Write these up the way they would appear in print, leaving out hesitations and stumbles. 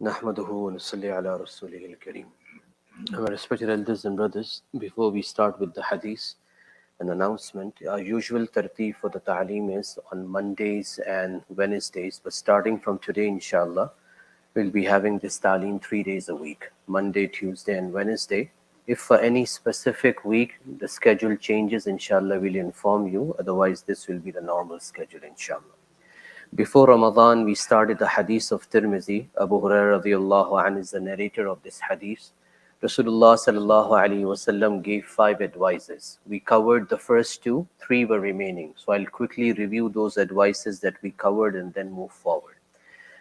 Nahmaduhu wa nusalli ala rasulihil kareem. My respected elders and brothers, before we start with the hadith, an announcement. Our usual tartib for the ta'aleem is on Mondays and Wednesdays, but starting from today, inshallah, we'll be having this ta'aleem 3 days a week, Monday, Tuesday, and Wednesday. If for any specific week the schedule changes, inshallah, we'll inform you. Otherwise, this will be the normal schedule, inshallah. Before Ramadan, we started the hadith of Tirmizi. Abu Hurairah radiallahu anhu is the narrator of this hadith. Rasulullah sallallahu alaihi wasallam gave 5 advices. We covered the first 2, 3 were remaining. So I'll quickly review those advices that we covered and then move forward.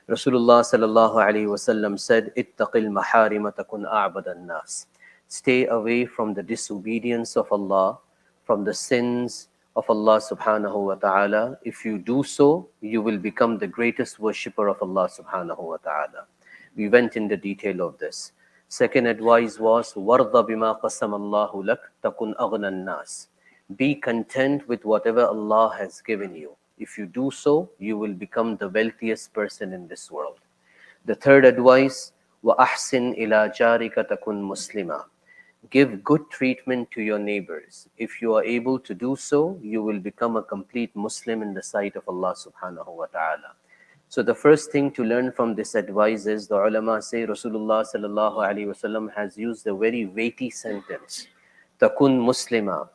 Rasulullah sallallahu alaihi wasallam said, "Ittaqil maharima takun a'badan nas." Stay away from the disobedience of Allah, from the sins of Allah subhanahu wa ta'ala. If you do so, you will become the greatest worshipper of Allah subhanahu wa ta'ala. We went in the detail of this. Second advice was, "Warda bima qasam Allahu lak takun aghna nas." Be content with whatever Allah has given you. If you do so, you will become the wealthiest person in this world. The third advice, wa ahsin ila jarika takun muslima. Give good treatment to your neighbors. If you are able to do so, you will become a complete Muslim in the sight of Allah subhanahu wa ta'ala. So the first thing to learn from this advice is, the ulama say Rasulullah sallallahu alaihi wasallam has used a very weighty sentence, takun muslima.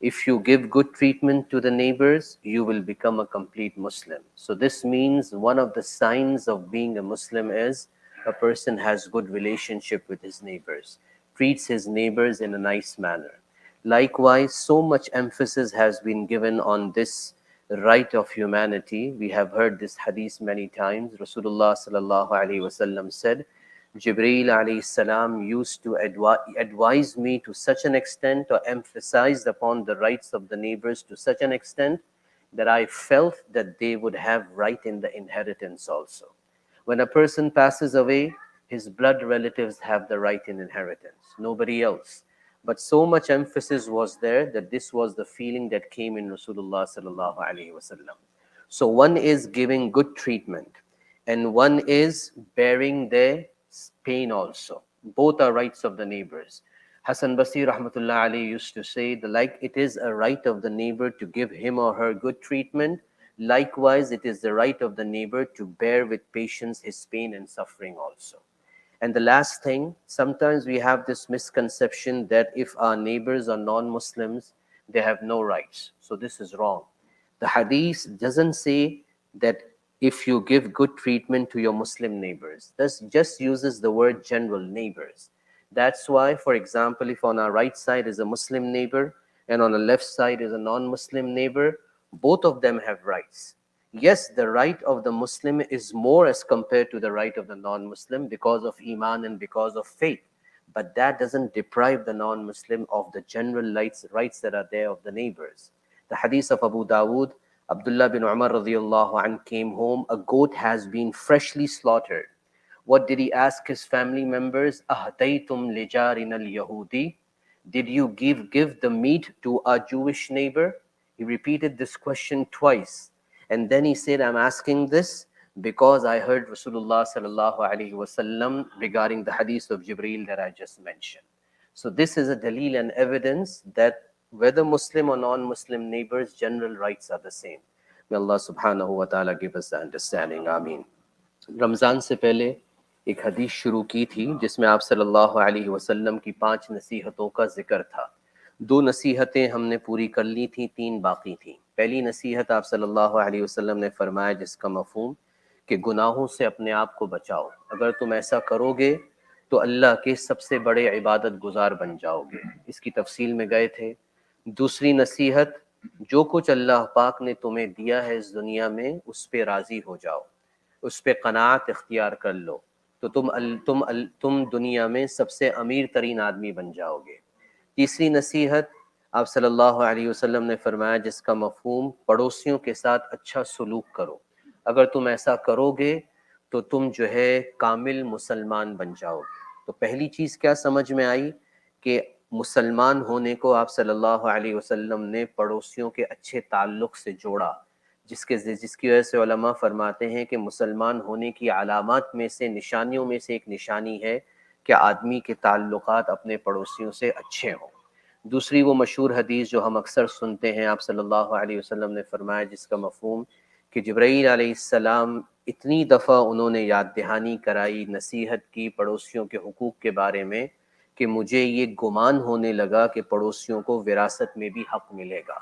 If you give good treatment to the neighbors, you will become a complete Muslim. So this means one of the signs of being a Muslim is a person has good relationship with his neighbors, treats his neighbors in a nice manner. Likewise, so much emphasis has been given on this right of humanity. We have heard this hadith many times. Rasulullah sallallahu alaihi wasallam said, Jibreel alayhi salam used to advise me to such an extent, or emphasized upon the rights of the neighbors to such an extent, that I felt that they would have right in the inheritance also. When a person passes away, his blood relatives have the right in inheritance, nobody else. But so much emphasis was there that this was the feeling that came in Rasulullah sallallahu alaihi wasallam. So one is giving good treatment, and one is bearing their pain also. Both are rights of the neighbors. Hassan Basri rahmatullah alayhi used to say, like it is a right of the neighbor to give him or her good treatment, likewise it is the right of the neighbor to bear with patience his pain and suffering also. And the last thing, sometimes we have this misconception that if our neighbors are non-Muslims, they have no rights. So this is wrong. The hadith doesn't say that if you give good treatment to your Muslim neighbors. This just uses the word general, neighbors. That's why, for example, if on our right side is a Muslim neighbor and on the left side is a non-Muslim neighbor, both of them have rights. Yes, the right of the Muslim is more as compared to the right of the non-Muslim because of Iman and because of faith. But that doesn't deprive the non-Muslim of the general rights that are there of the neighbors. The hadith of Abu Dawood, Abdullah bin Umar radiallahu anh came home, a goat has been freshly slaughtered. What did he ask his family members? Ahtaytum lijarina al-Yahudi? Did you give the meat to our Jewish neighbor? He repeated this question twice. And then he said, I'm asking this because I heard Rasulullah sallallahu alaihi wasallam regarding the hadith of Jibreel that I just mentioned. So this is a dalil and evidence that whether Muslim or non-Muslim neighbors, general rights are the same. May Allah subhanahu wa ta'ala give us the understanding. Ameen. Ramzan से पहले एक हदीस शुरू की थी जिसमें आप सल्लल्लाहु अलैहि वसल्लम की 5 नसीहतों का जिक्र था। 2 नसीहतें हमने पूरी कर ली थी, 3 बाकी थी। पहली नसीहत आप सल्लल्लाहु अलैहि वसल्लम ने फरमाया जिसका मफ़हूम कि गुनाहों से अपने आप को बचाओ। अगर तुम ऐसा करोगे तो अल्लाह के सबसे बड़े इबादत गुजार बन जाओगे। इसकी तफसील में गए थे। दूसरी नसीहत, जो कुछ अल्लाह पाक ने तुम्हें दिया है इस दुनिया में उस पे राज़ी हो जाओ, उस पे क़नाअत इख्तियार कर लो, तो तुम दुनिया में सबसे अमीर तरीन आदमी बन जाओगे। तीसरी नसीहत आप सल्लल्लाहु अलैहि वसल्लम ने फरमाया जिसका मफ़हूम, पड़ोसियों के साथ अच्छा सलूक करो। अगर तुम ऐसा करोगे तो तुम जो है कामिल मुसलमान बन जाओगे। तो पहली चीज़ क्या समझ में आई कि मुसलमान होने को आप सल्लल्लाहु अलैहि वसल्लम ने पड़ोसियों के अच्छे ताल्लुक़ से जोड़ा। جس کی وجہ سے علماء فرماتے ہیں کہ مسلمان ہونے کی علامات میں سے، نشانیوں میں سے ایک نشانی ہے کہ آدمی کے تعلقات اپنے پڑوسیوں سے اچھے ہوں۔ دوسری وہ مشہور حدیث جو ہم اکثر سنتے ہیں، آپ صلی اللہ علیہ وسلم نے فرمایا، جس کا مفہوم کہ جبرائیل علیہ السلام اتنی دفعہ انہوں نے یاد دہانی کرائی، نصیحت کی پڑوسیوں کے حقوق کے بارے میں، کہ مجھے یہ گمان ہونے لگا کہ پڑوسیوں کو وراثت میں بھی حق ملے گا۔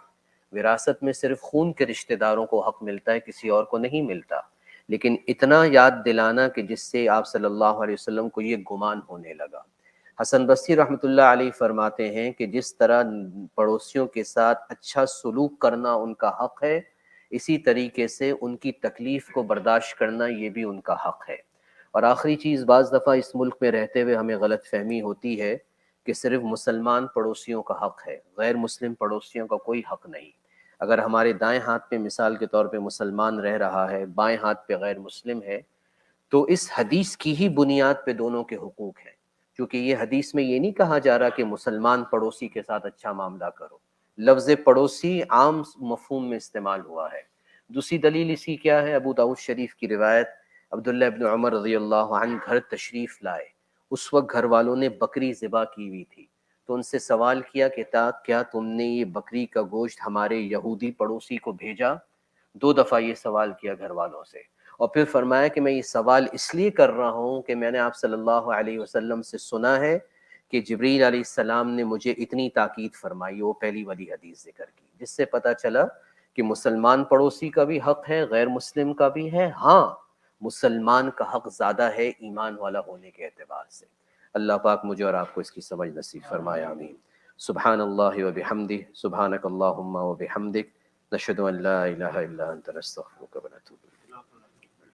وراثت میں صرف خون کے رشتہ داروں کو حق ملتا ہے، کسی اور کو نہیں ملتا، لیکن اتنا یاد دلانا کہ جس سے آپ صلی اللہ علیہ وسلم کو یہ گمان ہونے لگا۔ حسن بصری رحمۃ اللہ علیہ فرماتے ہیں کہ جس طرح پڑوسیوں کے ساتھ اچھا سلوک کرنا ان کا حق ہے، اسی طریقے سے ان کی تکلیف کو برداشت کرنا یہ بھی ان کا حق ہے۔ اور آخری چیز، بعض دفعہ اس ملک میں رہتے ہوئے ہمیں غلط فہمی ہوتی ہے کہ صرف مسلمان پڑوسیوں کا حق ہے، غیر مسلم پڑوسیوں کا کوئی حق نہیں۔ اگر ہمارے دائیں ہاتھ پہ مثال کے طور پہ مسلمان رہ رہا ہے، بائیں ہاتھ پہ غیر مسلم ہے، تو اس حدیث کی ہی بنیاد پہ دونوں کے حقوق ہیں، کیونکہ یہ حدیث میں یہ نہیں کہا جا رہا کہ مسلمان پڑوسی کے ساتھ اچھا معاملہ کرو، لفظ پڑوسی عام مفہوم میں استعمال ہوا ہے۔ دوسری دلیل اسی کیا ہے، ابو داؤد شریف کی روایت، عبداللہ ابن عمر رضی اللہ عنہ گھر تشریف لائے، اس وقت گھر والوں نے بکری ذبح کی ہوئی تھی، تو ان سے سوال کیا کہ کیا تم نے یہ بکری کا گوشت ہمارے یہودی پڑوسی کو بھیجا؟ 2 دفعہ یہ سوال کیا گھر والوں سے، اور پھر فرمایا کہ میں یہ سوال اس لیے کر رہا ہوں کہ میں نے آپ صلی اللہ علیہ وسلم سے سنا ہے کہ جبریل علیہ السلام نے مجھے اتنی تاکید فرمائی۔ وہ پہلی والی حدیث ذکر کی، جس سے پتہ چلا کہ مسلمان پڑوسی کا بھی حق ہے، غیر مسلم کا بھی ہے، ہاں مسلمان کا حق زیادہ ہے ایمان والا ہونے کے اعتبار سے۔ اللہ پاک مجھے اور آپ کو اس کی سمجھ نصیب فرمائے، آمین۔ سبحان اللہ و بحمدہ، سبحانک اللہم و بحمدک، نشہد ان لا الہ الا انت، نستغفرک و نتوب الیک۔